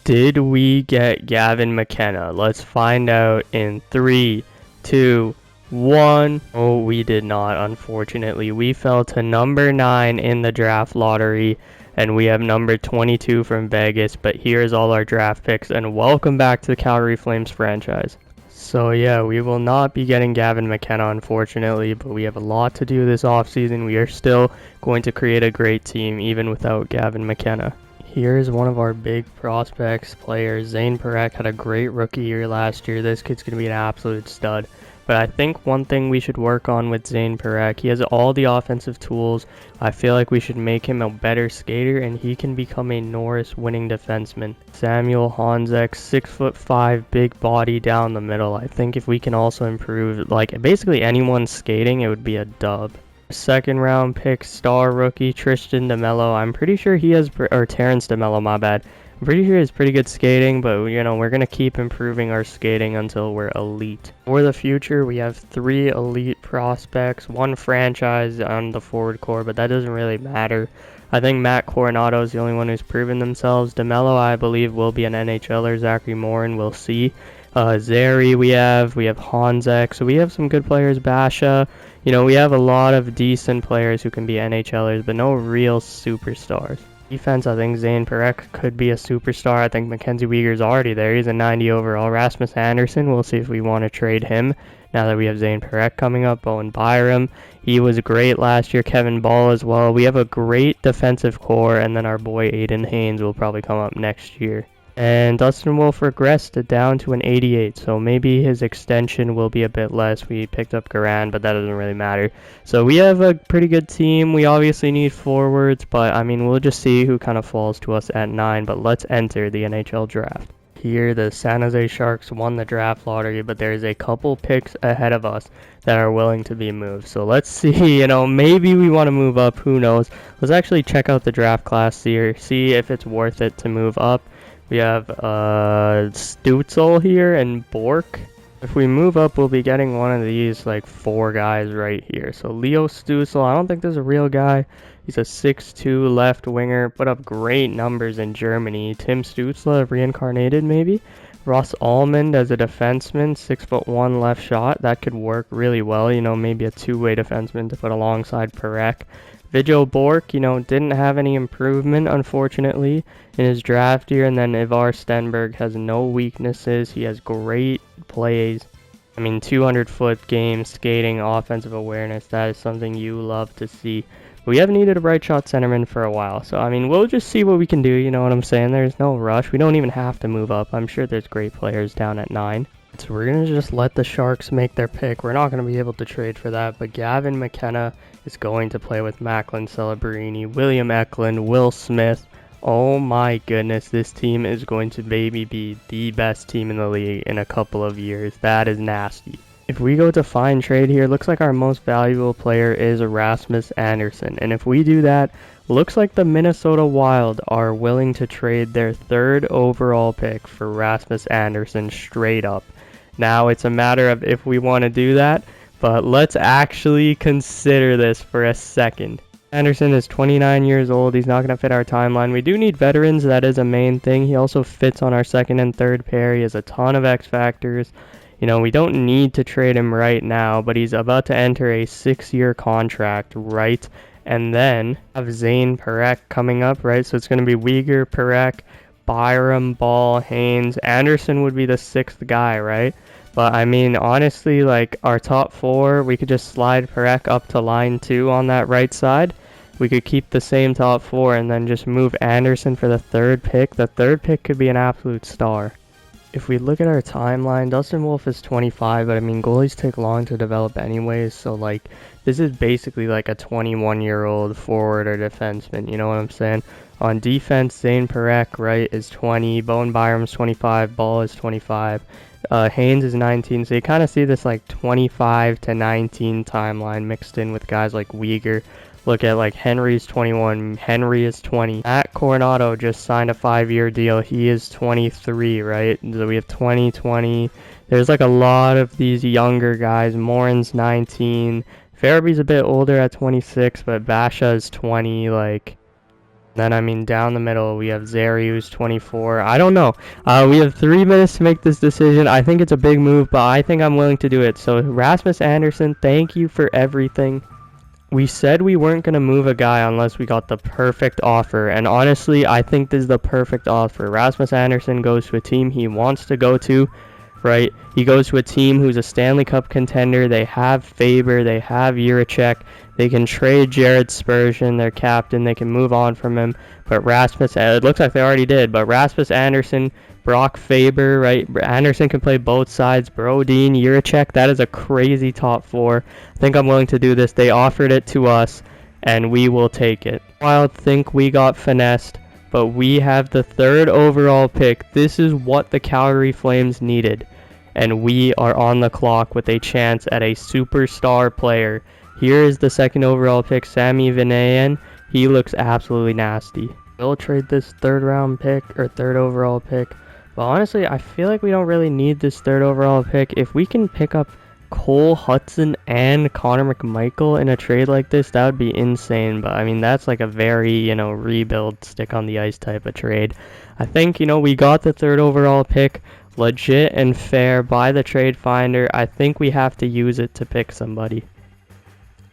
Did we get Gavin McKenna? Let's find out in 3, 2, 1. Oh, we did not, unfortunately. We fell to number 9 in the draft lottery, and we have number 22 from Vegas, but here's all our draft picks, and welcome back to the Calgary Flames franchise. So yeah, we will not be getting Gavin McKenna, unfortunately, but we have a lot to do this offseason. We are still going to create a great team, even without Gavin McKenna. Here's one of our big prospects players. Zane Parekh had a great rookie year last year. This kid's going to be an absolute stud. But I think one thing we should work on with Zane Parekh, he has all the offensive tools. I feel like we should make him a better skater, and he can become a Norris winning defenseman. Samuel Honzek, 6'5", big body down the middle. I think if we can also improve, like, basically anyone's skating, it would be a dub. Second round pick, star rookie, Tristan DeMello. I'm pretty sure he has, or Terrence DeMello, my bad. I'm pretty sure he has pretty good skating, but, you know, we're going to keep improving our skating until we're elite. For the future, we have 3 elite prospects, 1 franchise on the forward core, but that doesn't really matter. I think Matt Coronado is the only one who's proven themselves. DeMello, I believe, will be an NHLer. Zachary Morin, we'll see. Zary we have Honzek, so we have some good players. Basha, you know, we have a lot of decent players who can be NHLers, but no real superstars. Defense, I think Zane Parekh could be a superstar. I think Mackenzie Weegar's already there. He's a 90 overall. Rasmus Anderson, we'll see if we want to trade him now that we have Zane Parekh coming up. Bowen Byram, he was great last year. Kevin Ball as well. We have a great defensive core, and then our boy Aiden Haynes will probably come up next year. And Dustin Wolf regressed down to an 88, so maybe his extension will be a bit less. We picked up Garand, but that doesn't really matter. So we have a pretty good team. We obviously need forwards, but I mean, we'll just see who kind of falls to us at 9. But let's enter the NHL draft. Here, the San Jose Sharks won the draft lottery, but there's a couple picks ahead of us that are willing to be moved. So let's see, you know, maybe we want to move up, who knows. Let's actually check out the draft class here, see if it's worth it to move up. We have Stutzel here and Bork. If we move up, we'll be getting one of these, like, 4 guys right here. So Leo Stutzel, I don't think this is a real guy. He's a 6'2" left winger, put up great numbers in Germany. Tim Stützle, reincarnated maybe. Russ Almond as a defenseman, 6'1" left shot. That could work really well, you know, maybe a 2-way defenseman to put alongside Parekh. Vigil Bork, you know, didn't have any improvement, unfortunately, in his draft year. And then Ivar Stenberg has no weaknesses. He has great plays. I mean, 200-foot game, skating, offensive awareness. That is something you love to see. We have needed a right shot centerman for a while. So, I mean, we'll just see what we can do. You know what I'm saying? There's no rush. We don't even have to move up. I'm sure there's great players down at 9. So we're going to just let the Sharks make their pick. We're not going to be able to trade for that, but Gavin McKenna is going to play with Macklin Celebrini, William Eklund, Will Smith. Oh my goodness, this team is going to maybe be the best team in the league in a couple of years. That is nasty. If we go to find trade here, looks like our most valuable player is Rasmus Anderson. And if we do that, looks like the Minnesota Wild are willing to trade their 3rd overall pick for Rasmus Anderson straight up. Now it's a matter of if we want to do that, but let's actually consider this for a second. Anderson is 29 years old. He's not going to fit our timeline. We do need veterans. That is a main thing. He also fits on our 2nd and 3rd pair. He has a ton of X factors. You know, we don't need to trade him right now, but he's about to enter a 6-year contract, right? And then have Zane Parekh coming up, right? So it's going to be Weegar, Parekh, Byram, Ball, Haynes. Anderson would be the 6th guy, right? But I mean, honestly, like, our top 4, we could just slide Parekh up to line 2 on that right side. We could keep the same top 4 and then just move Anderson for the 3rd pick. The 3rd pick could be an absolute star. If we look at our timeline, Dustin Wolf is 25, but I mean, goalies take long to develop anyways, so like, this is basically like a 21-year-old forward or defenseman, you know what I'm saying? On defense, Zane Parekh, right, is 20, Bowen Byram's 25, Ball is 25, Haynes is 19, so you kind of see this like 25 to 19 timeline mixed in with guys like Weegar. Look at like Henry's 21, Henry is 20. Matt Coronado just signed a 5-year deal. He is 23, right? So we have 20, 20. There's like a lot of these younger guys. Morin's 19. Farabee's a bit older at 26, but Basha is 20. Like, Then, I mean, down the middle, we have Zeri, who's 24. I don't know. We have 3 minutes to make this decision. I think it's a big move, but I think I'm willing to do it. So, Rasmus Anderson, thank you for everything. We said we weren't going to move a guy unless we got the perfect offer. And honestly, I think this is the perfect offer. Rasmus Anderson goes to a team he wants to go to, right? He goes to a team who's a Stanley Cup contender. They have Faber. They have Jiricek. They can trade Jared Spurgeon, their captain. They can move on from him. But Rasmus, it looks like they already did. But Rasmus Anderson, Brock Faber, right? Anderson can play both sides. Brodin, Jiricek, that is a crazy top 4. I think I'm willing to do this. They offered it to us, and we will take it. I think we got finessed, but we have the 3rd overall pick. This is what the Calgary Flames needed, and we are on the clock with a chance at a superstar player. Here is the 2nd overall pick, Sami Vananen. He looks absolutely nasty. We'll trade this 3rd round pick, or 3rd overall pick. But honestly, I feel like we don't really need this 3rd overall pick. If we can pick up Cole Hudson and Connor McMichael in a trade like this, that would be insane. But I mean, that's like a very, rebuild, stick on the ice type of trade. I think, we got the 3rd overall pick legit and fair by the trade finder. I think we have to use it to pick somebody.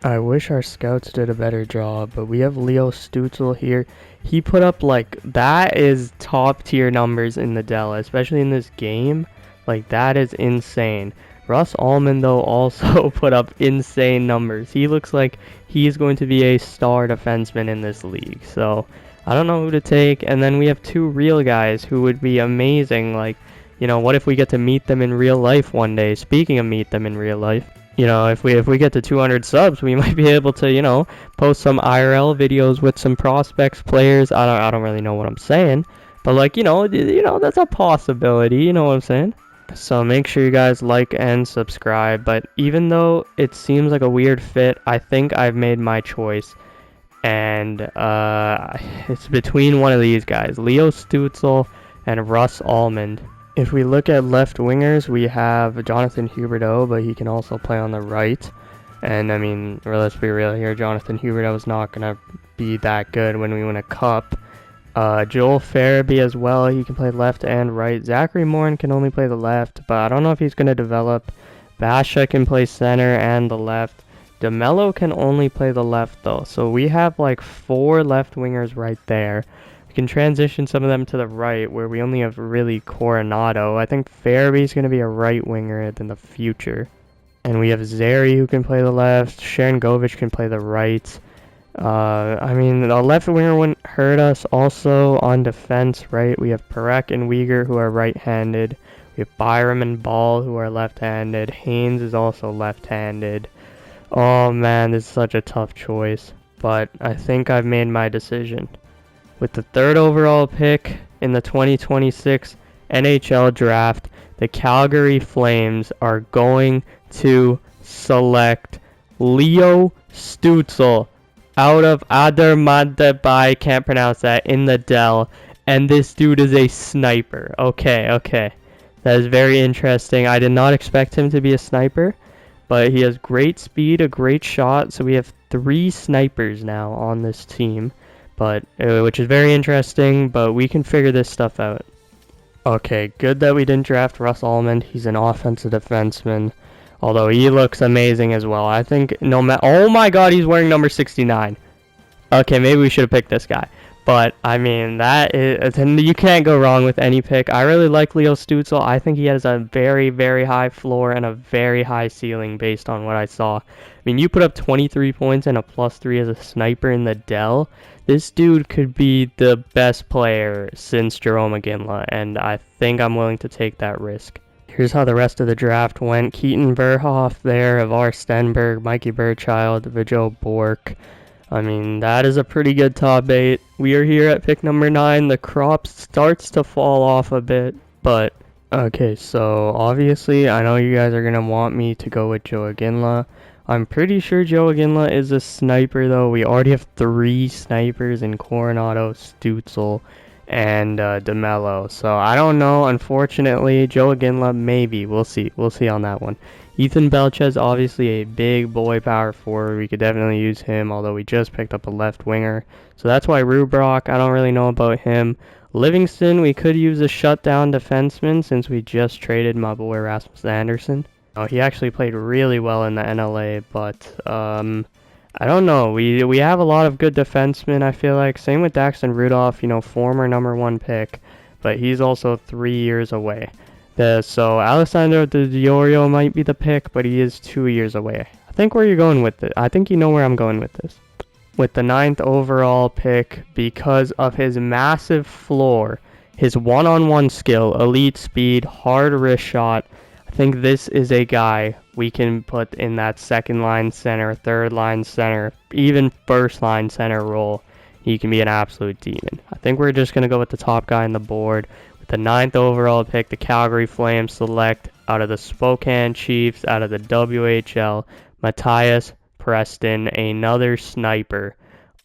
I wish our scouts did a better job, but we have Leo Stützle here. He put up, that is top tier numbers in the Dell, especially in this game. That is insane. Russ Allman, though, also put up insane numbers. He looks like he's going to be a star defenseman in this league. So, I don't know who to take. And then we have 2 real guys who would be amazing. What if we get to meet them in real life one day? Speaking of meet them in real life. If we get to 200 subs, we might be able to, post some IRL videos with some prospects, players. I don't really know what I'm saying, but that's a possibility. You know what I'm saying? So make sure you guys like and subscribe. But even though it seems like a weird fit, I think I've made my choice, and it's between one of these guys, Leo Stützle and Russ Allman. If we look at left wingers, we have Jonathan Huberdeau, but he can also play on the right. And I mean, let's be real here, Jonathan Huberdeau is not going to be that good when we win a cup. Joel Farabee as well, he can play left and right. Zachary Morin can only play the left, but I don't know if he's going to develop. Basha can play center and the left. DeMello can only play the left though, so we have 4 left wingers right there. We can transition some of them to the right, where we only have really Coronado. I think Farabee's going to be a right winger in the future. And we have Zeri who can play the left. Sharon Govich can play the right. I mean, the left winger wouldn't hurt us. Also on defense, right, we have Parekh and Uyghur who are right-handed. We have Byram and Ball who are left-handed. Haynes is also left-handed. Oh man, this is such a tough choice. But I think I've made my decision. With the 3rd overall pick in the 2026 NHL draft, the Calgary Flames are going to select Leo Stützle out of Adermadebai, can't pronounce that, in the Dell. And this dude is a sniper. Okay. That is very interesting. I did not expect him to be a sniper, but he has great speed, a great shot. So we have 3 snipers now on this team. But which is very interesting, but we can figure this stuff out. Okay, good that we didn't draft Russ Allman. He's an offensive defenseman, although he looks amazing as well. I think oh my god, he's wearing number 69. Okay, maybe we should have picked this guy. But I mean, you can't go wrong with any pick. I really like Leo Stützle. I think he has a very, very high floor and a very high ceiling based on what I saw. I mean, you put up 23 points and a +3 as a sniper in the Dell. This dude could be the best player since Jerome McGinley, and I think I'm willing to take that risk. Here's how the rest of the draft went. Keaton Verhoff there, Avar Stenberg, Mikey Burchild, Vijo Bork. I mean, that is a pretty good top 8. We are here at pick number 9. The crop starts to fall off a bit, but okay, so obviously I know you guys are going to want me to go with Joe Iginla. I'm pretty sure Joe Iginla is a sniper, though. We already have 3 snipers in Coronado, Stützle, and DeMello. So I don't know, unfortunately. Joe Aginla, maybe. We'll see on that one. Ethan Belchez, obviously a big boy power forward. We could definitely use him, although we just picked up a left winger. So that's why Rubrock, I don't really know about him. Livingston, we could use a shutdown defenseman since we just traded my boy Rasmus Anderson. Oh, he actually played really well in the NLA, but I don't know. We have a lot of good defensemen, I feel like. Same with Daxton Rudolph, you know, former #1 pick, but he's also 3 years away. So Alessandro Di Diorio might be the pick, but he is 2 years away. I think where you're going with it. I think you know where I'm going with this. With the 9th overall pick, because of his massive floor, his one-on-one skill, elite speed, hard wrist shot, I think this is a guy we can put in that second line center, third line center, even first line center role. He can be an absolute demon. I think we're just going to go with the top guy on the board. The 9th overall pick, the Calgary Flames select out of the Spokane Chiefs, out of the WHL, Matthias Preston, another sniper.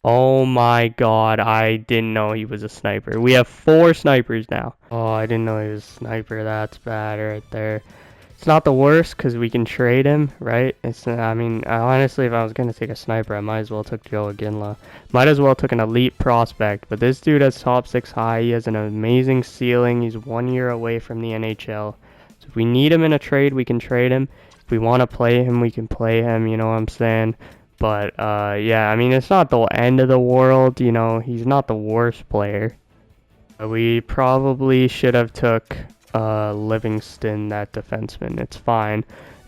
Oh my god, I didn't know he was a sniper. We have 4 snipers now. Oh, I didn't know he was a sniper. That's bad right there. It's not the worst because we can trade him, right? I mean, honestly, if I was going to take a sniper, I might as well took Joe Aginla. Might as well took an elite prospect, but this dude has top 6 high. He has an amazing ceiling. He's 1 year away from the NHL. So if we need him in a trade, we can trade him. If we want to play him, we can play him, you know what I'm saying? But, yeah, I mean, it's not the end of the world, you know. He's not the worst player. We probably should have took Livingston, that defenseman. It's fine.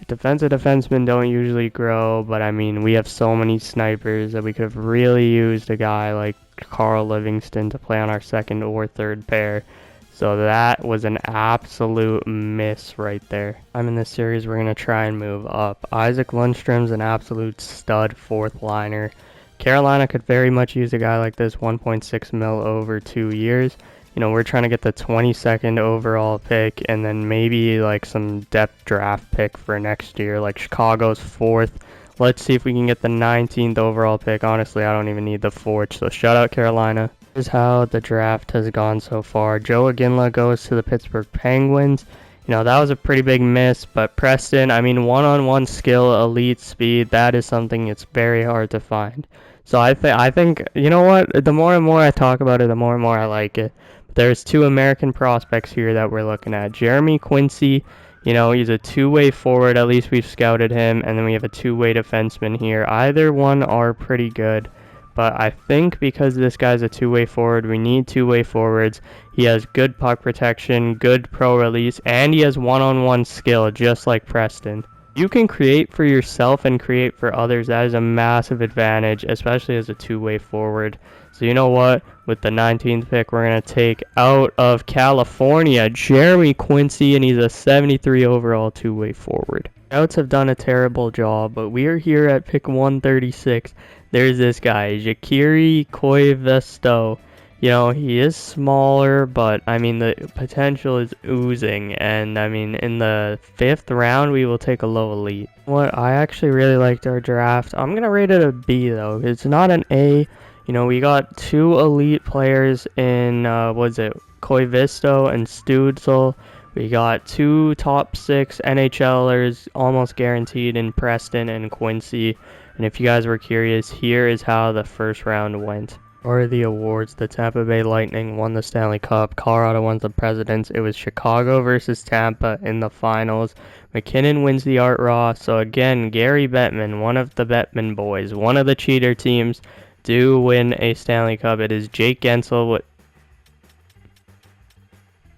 Defensive defensemen don't usually grow, but I mean, we have so many snipers that we could have really used a guy like Carl Livingston to play on our second or third pair. So that was an absolute miss right there. In this series, we're going to try and move up. Isaac Lundstrom's an absolute stud 4th liner. Carolina could very much use a guy like this, 1.6 mil over 2 years. You know, we're trying to get the 22nd overall pick and then maybe like some depth draft pick for next year, like Chicago's 4th. Let's see if we can get the 19th overall pick. Honestly, I don't even need the 4th, so shout out Carolina. This is how the draft has gone so far. Joe Aginla goes to the Pittsburgh Penguins. You know, that was a pretty big miss, but Preston, I mean, one-on-one skill, elite speed, that is something it's very hard to find. So I think, you know what, the more and more I talk about it, the more and more I like it. There's 2 American prospects here that we're looking at. Jeremy Quincy, you know, he's a 2-way forward. At least we've scouted him. And then we have a 2-way defenseman here. Either one are pretty good. But I think because this guy's a 2-way forward, we need 2-way forwards. He has good puck protection, good pro release, and he has one-on-one skill, just like Preston. You can create for yourself and create for others. That is a massive advantage, especially as a 2-way forward. So you know what? With the 19th pick, we're going to take out of California Jeremy Quincy, and he's a 73 overall 2-way forward. Scouts have done a terrible job, but we are here at pick 136. There's this guy, Jaciri Koivisto. You know, he is smaller, but I mean, the potential is oozing. And I mean, in the 5th round, we will take a low elite. What I actually really liked our draft. I'm going to rate it a B, though. It's not an A. You know, we got 2 elite players in, Koivisto and Stützle. We got 2 top 6 NHLers almost guaranteed in Preston and Quincy. And if you guys were curious, here is how the first round went. Or the awards, the Tampa Bay Lightning won the Stanley Cup, Colorado won the Presidents. It was Chicago versus Tampa in the finals. McKinnon wins the Art Ross. So again, Gary Bettman, one of the Bettman boys, one of the cheater teams, do win a Stanley Cup. It is Jake Gensel.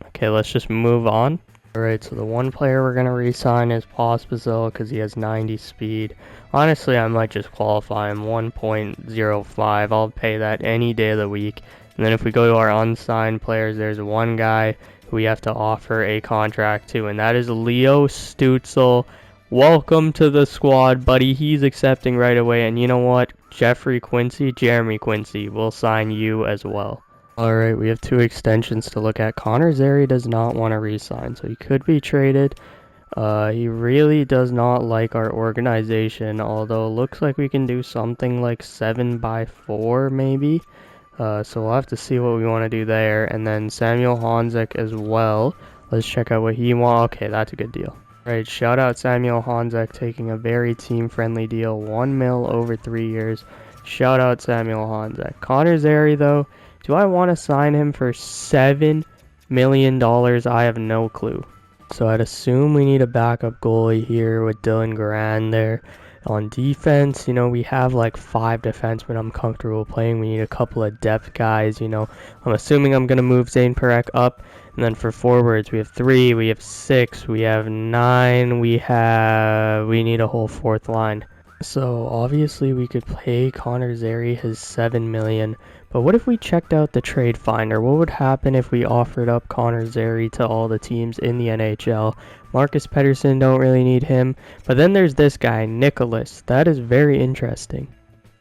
Okay, let's just move on. Alright, so the one player we're going to re-sign is Pospisil because he has 90 speed. Honestly, I might just qualify him 1.05. I'll pay that any day of the week. And then if we go to our unsigned players, there's one guy who we have to offer a contract to, and that is Leo Stützle. Welcome to the squad, buddy. He's accepting right away. And you know what? Jeremy Quincy will sign you as well. Alright, we have 2 extensions to look at. Connor Zary does not want to re-sign, so he could be traded. He really does not like our organization, although it looks like we can do something like 7x4 maybe. So we'll have to see what we want to do there. And then Samuel Honzek as well. Let's check out what he wants. Okay, that's a good deal. Right, shout out Samuel Honzek taking a very team-friendly deal, 1 mil over 3 years. Shout out Samuel Honzek. Connor Zary, though, do I want to sign him for $7 million? I have no clue. So I'd assume we need a backup goalie here with Dylan Garand there. On defense, you know, we have like 5 defensemen I'm comfortable playing. We need a couple of depth guys, you know. I'm assuming I'm going to move Zane Perek up. And then for forwards, we have 3, we have 6, we have 9, we need a whole 4th line. So obviously we could pay Connor Zary his $7 million. But what if we checked out the trade finder? What would happen if we offered up Connor Zary to all the teams in the NHL? Marcus Pettersson, don't really need him. But then there's this guy, Nicholas. That is very interesting.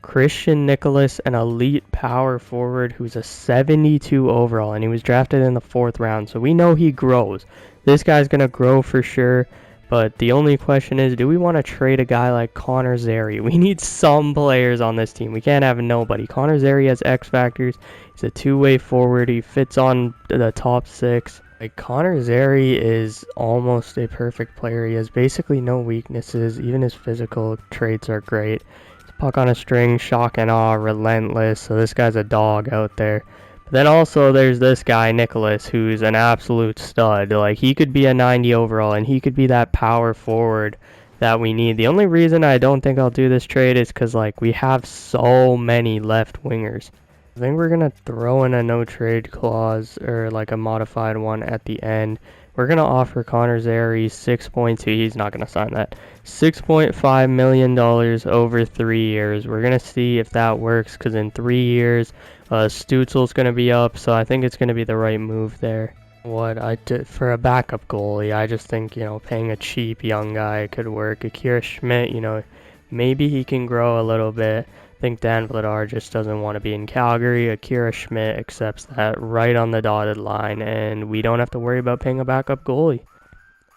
Christian Nicholas, an elite power forward who's a 72 overall, and he was drafted in the 4th round. So we know he grows. This guy's going to grow for sure. But the only question is, do we want to trade a guy like Connor Zary? We need some players on this team. We can't have nobody. Connor Zary has X factors. He's a two-way forward. He fits on the top 6. Like, Connor Zary is almost a perfect player. He has basically no weaknesses. Even his physical traits are great. He's puck on a string, shock and awe, relentless. So this guy's a dog out there. Then also there's this guy, Nicholas, who's an absolute stud. Like, he could be a 90 overall, and he could be that power forward that we need. The only reason I don't think I'll do this trade is because, like, we have so many left wingers. I think we're going to throw in a no trade clause, or like a modified one at the end. We're going to offer Connor Zary 6.2, he's not going to sign that, $6.5 million over 3 years. We're going to see if that works, because in 3 years, Stutzel's going to be up, so I think it's going to be the right move there. What I did for a backup goalie, I just think, you know, paying a cheap young guy could work. Akira Schmidt, you know, maybe he can grow a little bit. I think Dan Vladar just doesn't want to be in Calgary. Akira Schmidt accepts that right on the dotted line, and we don't have to worry about paying a backup goalie.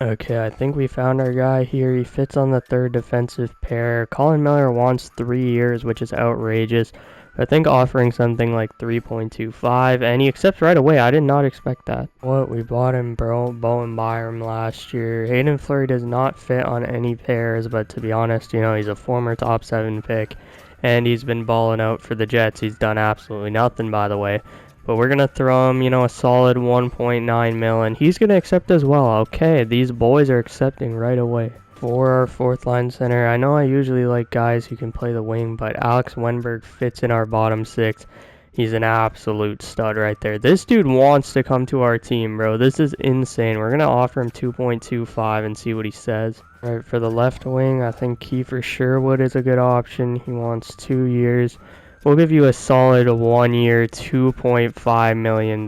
Okay, I think we found our guy here. He fits on the 3rd defensive pair. Colin Miller wants 3 years, which is outrageous. I think offering something like 3.25, and he accepts right away. I did not expect that. What, we bought him Bowen Byram last year. Hayden Fleury does not fit on any pairs, but to be honest, you know, he's a former top 7 pick, and he's been balling out for the Jets. He's done absolutely nothing, by the way. But we're going to throw him, you know, a solid 1.9 mil, and he's going to accept as well. Okay, these boys are accepting right away. For our 4th line center, I know I usually like guys who can play the wing, but Alex Wenberg fits in our bottom 6. He's an absolute stud right there. This dude wants to come to our team, bro. This is insane. We're going to offer him 2.25 and see what he says. All right, for the left wing, I think Kiefer Sherwood is a good option. He wants 2 years. We'll give you a solid 1 year, $2.5 million,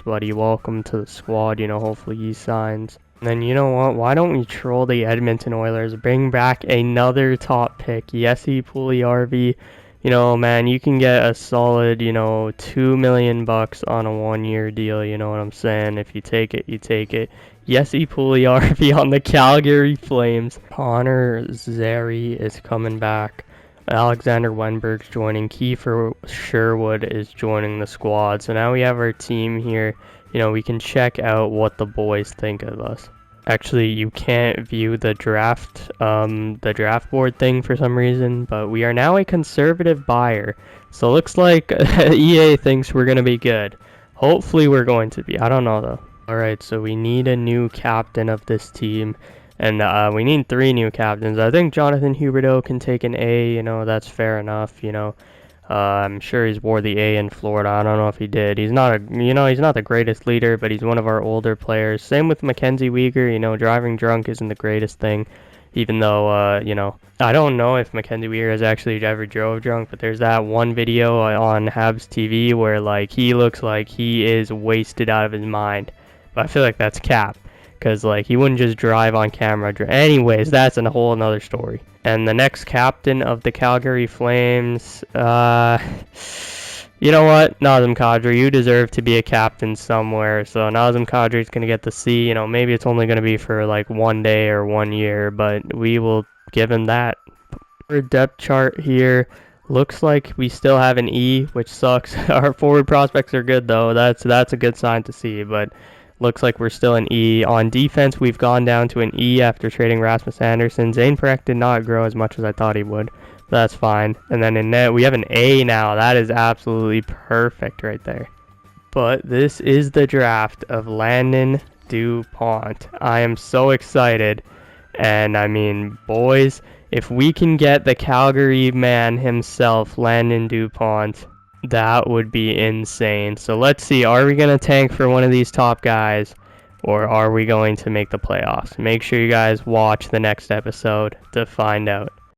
buddy. Welcome to the squad. You know, hopefully he signs. And then, you know what, why don't we troll the Edmonton Oilers, bring back another top pick, Jesse Puljujärvi. You know, man, you can get a solid, you know, $2 million on a 1 year deal, you know what I'm saying? If you take it, you take it. Jesse Puljujärvi on the Calgary Flames. Connor Zary is coming back. Alexander Wenberg's joining. Kiefer Sherwood is joining the squad. So now we have our team here. You know, we can check out what the boys think of us. Actually, you can't view the draft board thing for some reason, but we are now a conservative buyer. So it looks like EA thinks we're going to be good. Hopefully we're going to be. I don't know, though. Alright, so we need a new captain of this team. And we need 3 new captains. I think Jonathan Huberdeau can take an A. You know, that's fair enough, you know. I'm sure he's wore the A in Florida. I don't know if he did. He's not he's not the greatest leader, but he's one of our older players. Same with Mackenzie Weegar. You know, driving drunk isn't the greatest thing, even though, you know, I don't know if Mackenzie Weegar has actually ever drove drunk, but there's that one video on Habs TV where, like, he looks like he is wasted out of his mind. But I feel like that's cap, because, like, he wouldn't just drive on camera. Anyways, that's a whole another story. And the next captain of the Calgary Flames, you know what, Nazem Kadri, you deserve to be a captain somewhere. So Nazem Kadri is going to get the C. You know, maybe it's only going to be for like 1 day or 1 year, but we will give him that. For depth chart here, Looks like we still have an E, which sucks. Our forward prospects are good though. That's a good sign to see, but looks like we're still an E. On defense, we've gone down to an E after trading Rasmus Anderson. Zane Perek did not grow as much as I thought he would. That's fine. And then in net, we have an A now. That is absolutely perfect right there. But this is the draft of Landon DuPont. I am so excited. And I mean, boys, if we can get the Calgary man himself, Landon DuPont, that would be insane. So let's see, are we going to tank for one of these top guys, or are we going to make the playoffs? Make sure you guys watch the next episode to find out.